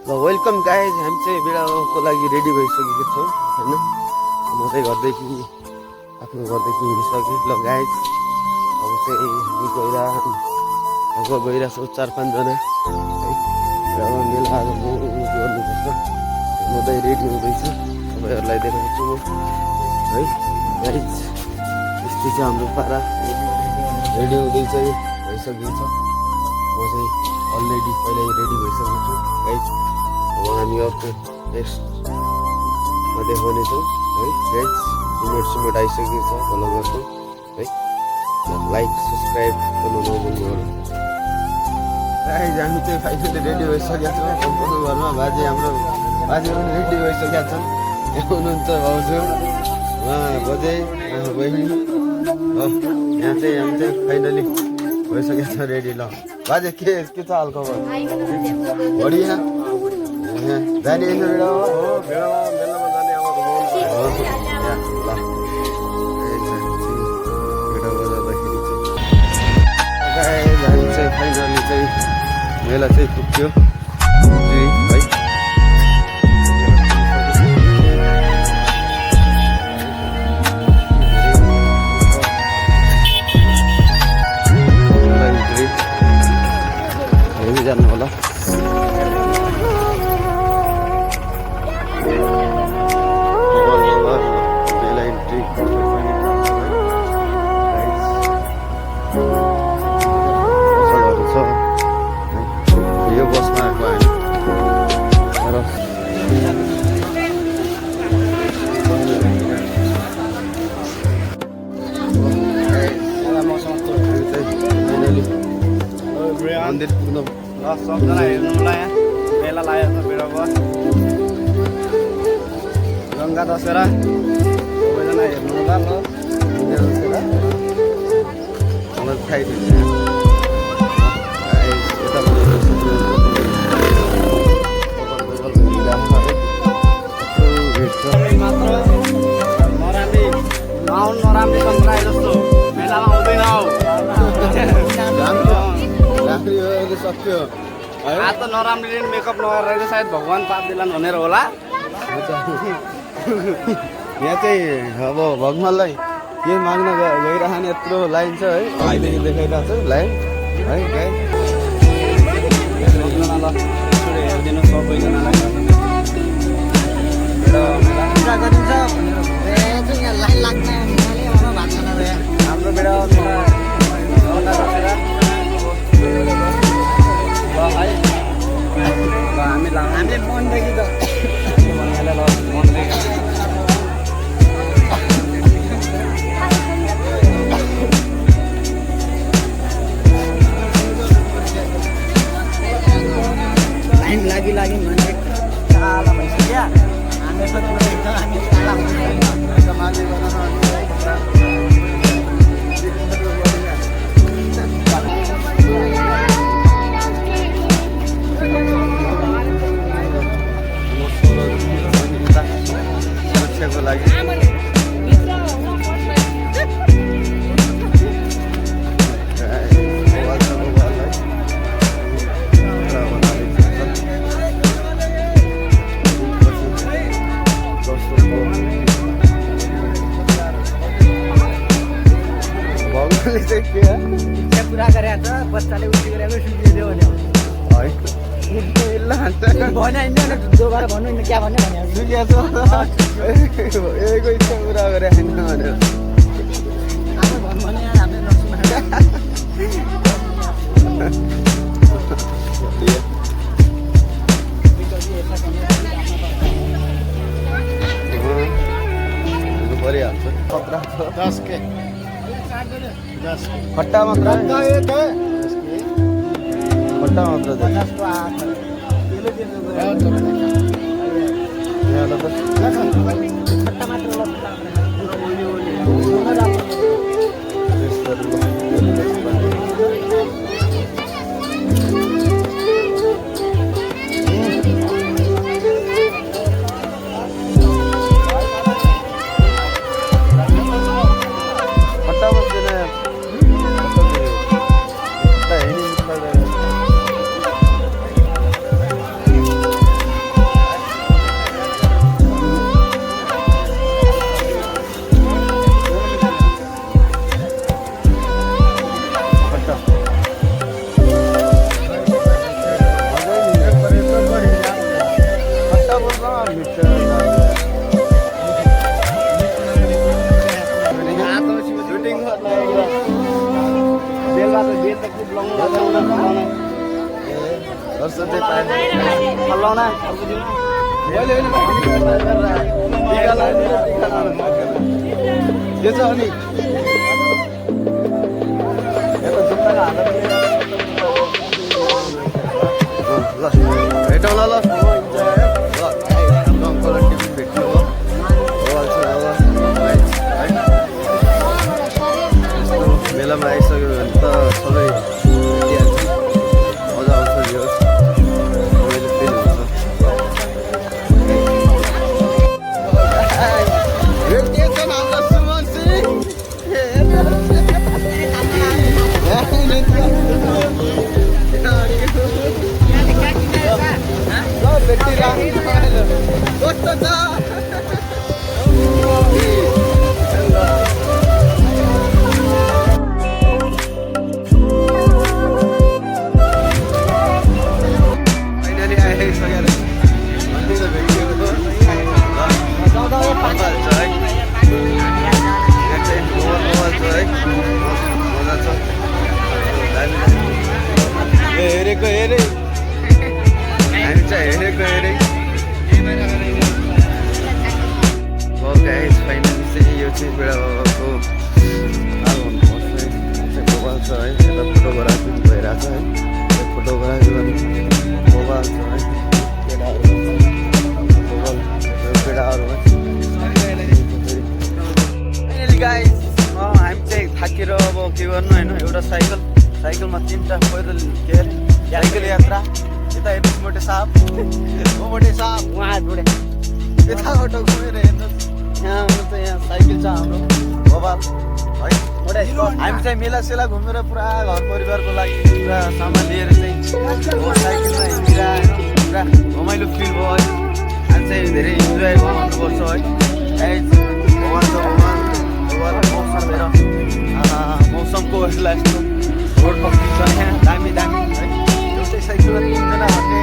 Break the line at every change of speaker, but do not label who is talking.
Welcome guys, हामी चाहिँ बिराको लागि रेडी भइसकेको छौँ होइन। म चाहिँ घरदेखि आफ्नो घरदेखि हिँडिसकेँ। ल गाइज अब चाहिँ हामी गइरहेछौँ 4-5 जना है। र मेला गर्नुपर्छ। म चाहिँ रेडी हुँदैछु, तपाईँहरूलाई देखाउँछु है गाइज। यस्तो चाहिँ हाम्रो पारा रेडी हुँदैछ, भइसकेको छ। म चाहिँ अलरेडी पहिल्यै रेडी भइसकेको छु गाइज। अब हामी अर्को नेक्स्टमा देखाउनेछौँ है गाइज। सिमेन्ट आइसकेको छ, फलो गर्नु है। लाइक सब्सक्राइब गर्नु नभुल्नु होला गाइज। हामी चाहिँ फाइनली रेडी भइसकेका छौँ। अङ्कलको घरमा बाजे पनि रेडी भइसकेका छन्। यहाँ हुनुहुन्छ भाउजू, बजे, बहिनी हो। यहाँ चाहिँ हामी चाहिँ फाइनली भइसकेको छ रेडी। ल बाजे के छ हाल खबर? बढिया जाने बेला हो मेलामा जाने अब हामी चाहिँ फाइनली चाहिँ मेला चाहिँ पुग्यो है। जानु होला यो बसमा आएको मन्दिर पुग्न सबजना हेर्नुलाई मेला लागेको छ बिराको गङ्गा दसेरा। सबैजना हेर्नु होला। ल दसेरा मलाई खाइदिन्छ नराम्री सङ्क्राइ जस्तो मेलामा आउँदैन हौ। सक्यो आज त नराम्री मेकअप नगरेर सायद भगवान् पाप दिलान् भनेर होला। यहाँ चाहिँ अब भगवान्लाई के माग्न गइरहने यत्रो लाइन छ है। अहिलेदेखि देखाइरहेको छ लाइन है गाइस। हेरिदिनु सबैजनालाई हाम्रो बेडा हामीले मनदेखि त मनदेखि लाइन लागि भने साला भइसक्यो। हामी सुरक्षाको लागि इच्छा पुरा गरेको छ। बच्चाले उठी गरेको सुकिदियो भने दोबारा भन्नु नि क्या भन्ने भने यहीको इच्छा पुरा गरे होइन भनेर परिहाल्छ। 10 के खट्टा मात्र खट्टा मात्र जस्तो चाहिँ पाएन
फलाउना
के छ अनि ल भेटौँ ल अङ्कल आन्टी पनि भेट्नु हो मेलामा आइसक्यो भने त सबै भेटिहाल्छ मजा आउँछ यो सबैले फिल हुन्छ भेटिएछन् हाम्रो सुमन सिंह कस्तो छ हेरेको हेरे हामी चाहिँ हेरेको हेरे फाइनली चाहिँ यो चाहिँ बेडा बाबाको हाल भन्नुपर्छ है मोबाइल छ है यता फोटोग्राफी भइरहेको छ है फोटोग्राफी गर्ने मोबाइल छ है केटाहरू है फाइनली गाइस हामी चाहिँ थाकेर अब के गर्नु होइन एउटा साइकलमा 3टा पैदल के अरे साइकल यात्रा यता हेर्नुहोस् मोटे साप मोटे साप
उहाँ बुढे
यताबाट घुमेर हेर्नुहोस् यहाँ हुनु त यहाँ साइकल छ हाम्रो मोबाइल है हामी चाहिँ मेलासेला घुमेर पुरा घर परिवारको लागि पुरा सामान लिएर चाहिँ साइकलमा हिँडिरहेको पुरा रमाइलो फिल भयो है हामी चाहिँ धेरै इन्जोय गर्नुपर्छ है भगवान् छ भगवान् मौसम हेर मौसमको यस्तो रोड कम्ती छ यहाँ दामी है एउटै साइकलमा 3जना भन्ने